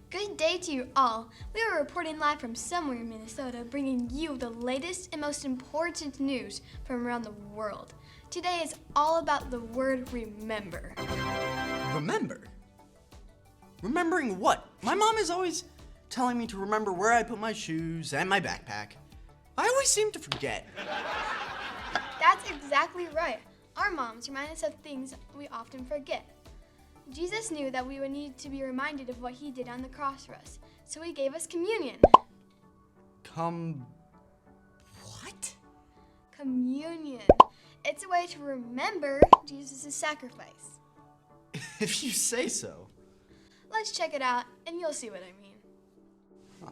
Good day to you all. We are reporting live from somewhere in Minnesota, bringing you the latest and most important news from around the world. Today is all about the word remember. Remember? Remembering what? My mom is always telling me to remember where I put my shoes and my backpack. I always seem to forget. That's exactly right. Our moms remind us of things we often forget. Jesus knew that we would need to be reminded of what he did on the cross for us, so he gave us communion. What? Communion. It's a way to remember Jesus' sacrifice. If you say so. Let's check it out, and you'll see what I mean. Huh.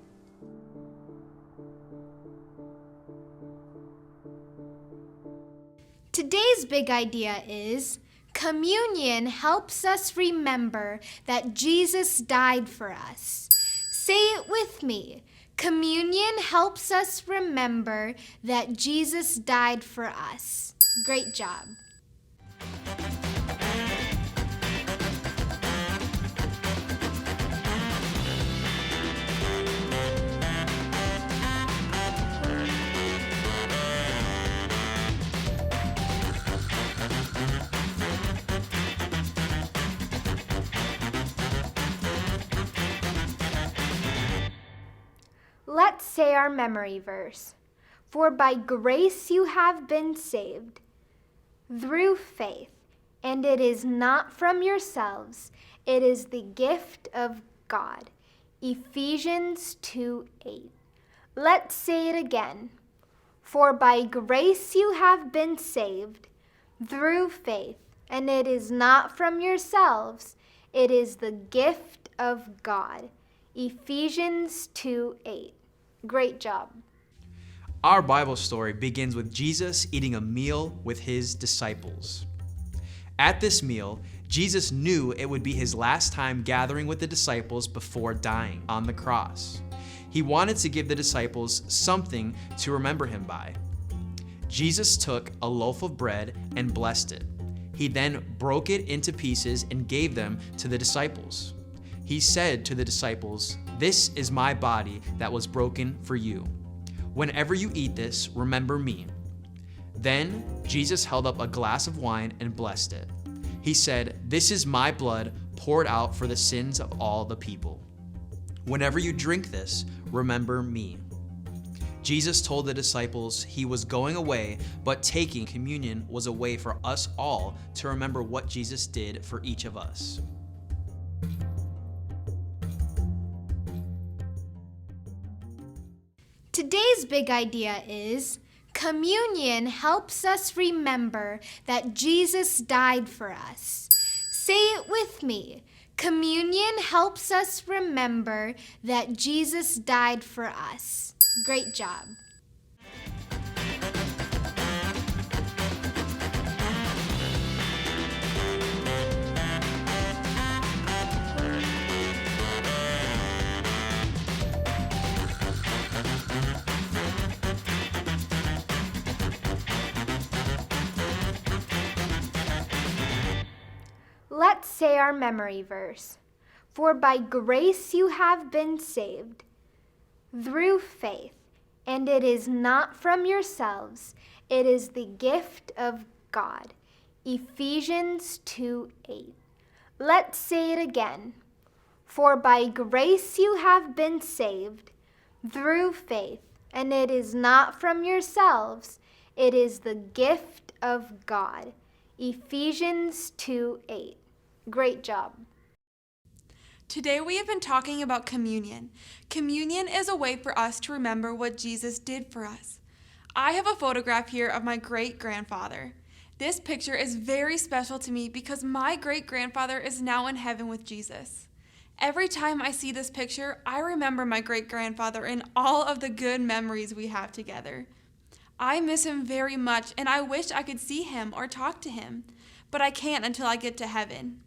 Today's big idea is communion helps us remember that Jesus died for us. Say it with me. Communion helps us remember that Jesus died for us. Great job. Let's say our memory verse. For by grace you have been saved through faith, and it is not from yourselves, it is the gift of God. Ephesians 2:8. Let's say it again. For by grace you have been saved through faith, and it is not from yourselves, it is the gift of God. Ephesians 2:8. Great job. Our Bible story begins with Jesus eating a meal with his disciples. At this meal, Jesus knew it would be his last time gathering with the disciples before dying on the cross. He wanted to give the disciples something to remember him by. Jesus took a loaf of bread and blessed it. He then broke it into pieces and gave them to the disciples. He said to the disciples, "This is my body that was broken for you. Whenever you eat this, remember me." Then Jesus held up a glass of wine and blessed it. He said, "This is my blood poured out for the sins of all the people. Whenever you drink this, remember me." Jesus told the disciples he was going away, but taking communion was a way for us all to remember what Jesus did for each of us. Today's big idea is communion helps us remember that Jesus died for us. Say it with me. Communion helps us remember that Jesus died for us. Great job. Let's say our memory verse. For by grace you have been saved through faith, and it is not from yourselves, it is the gift of God. Ephesians 2:8. Let's say it again. For by grace you have been saved through faith, and it is not from yourselves, it is the gift of God. Ephesians 2:8. Great job. Today we have been talking about communion. Communion is a way for us to remember what Jesus did for us. I have a photograph here of my great-grandfather. This picture is very special to me because my great-grandfather is now in heaven with Jesus. Every time I see this picture, I remember my great-grandfather and all of the good memories we have together. I miss him very much, and I wish I could see him or talk to him, but I can't until I get to heaven.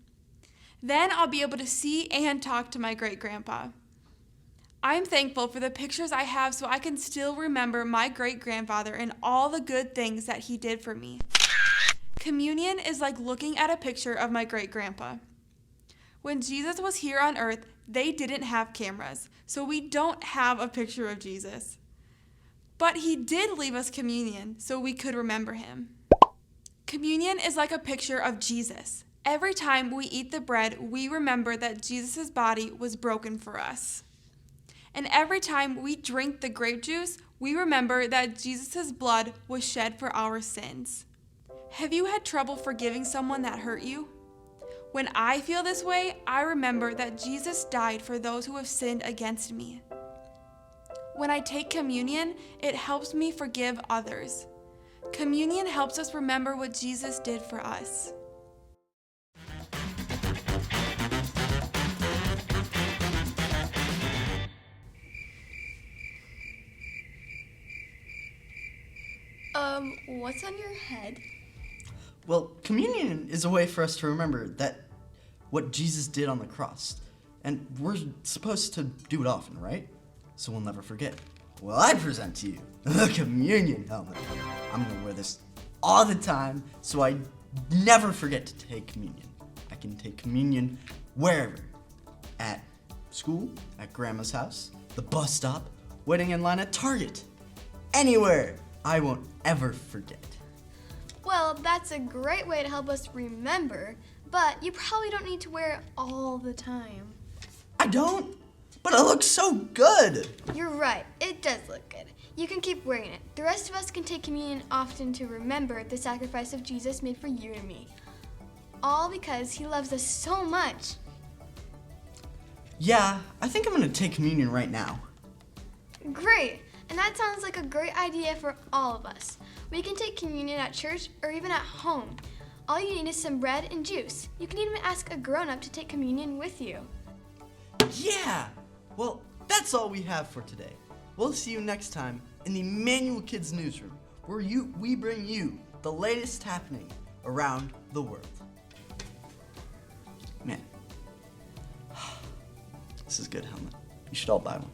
Then I'll be able to see and talk to my great-grandpa. I'm thankful for the pictures I have so I can still remember my great-grandfather and all the good things that he did for me. Communion is like looking at a picture of my great-grandpa. When Jesus was here on earth, they didn't have cameras, so we don't have a picture of Jesus. But he did leave us communion so we could remember him. Communion is like a picture of Jesus. Every time we eat the bread, we remember that Jesus' body was broken for us. And every time we drink the grape juice, we remember that Jesus' blood was shed for our sins. Have you had trouble forgiving someone that hurt you? When I feel this way, I remember that Jesus died for those who have sinned against me. When I take communion, it helps me forgive others. Communion helps us remember what Jesus did for us. What's on your head? Well, communion is a way for us to remember that what Jesus did on the cross. And we're supposed to do it often, right? So we'll never forget. Well, I present to you the communion helmet. I'm gonna wear this all the time so I never forget to take communion. I can take communion wherever. At school, at grandma's house, the bus stop, waiting in line at Target. Anywhere. I won't ever forget. Well, that's a great way to help us remember, but you probably don't need to wear it all the time. I don't, but it looks so good. You're right, it does look good. You can keep wearing it. The rest of us can take communion often to remember the sacrifice of Jesus made for you and me. All because he loves us so much. Yeah, I think I'm gonna take communion right now. Great. And that sounds like a great idea for all of us. We can take communion at church or even at home. All you need is some bread and juice. You can even ask a grown-up to take communion with you. Yeah! Well, that's all we have for today. We'll see you next time in the Emmanuel Kids Newsroom, where we bring you the latest happening around the world. Man, this is good helmet. You should all buy one.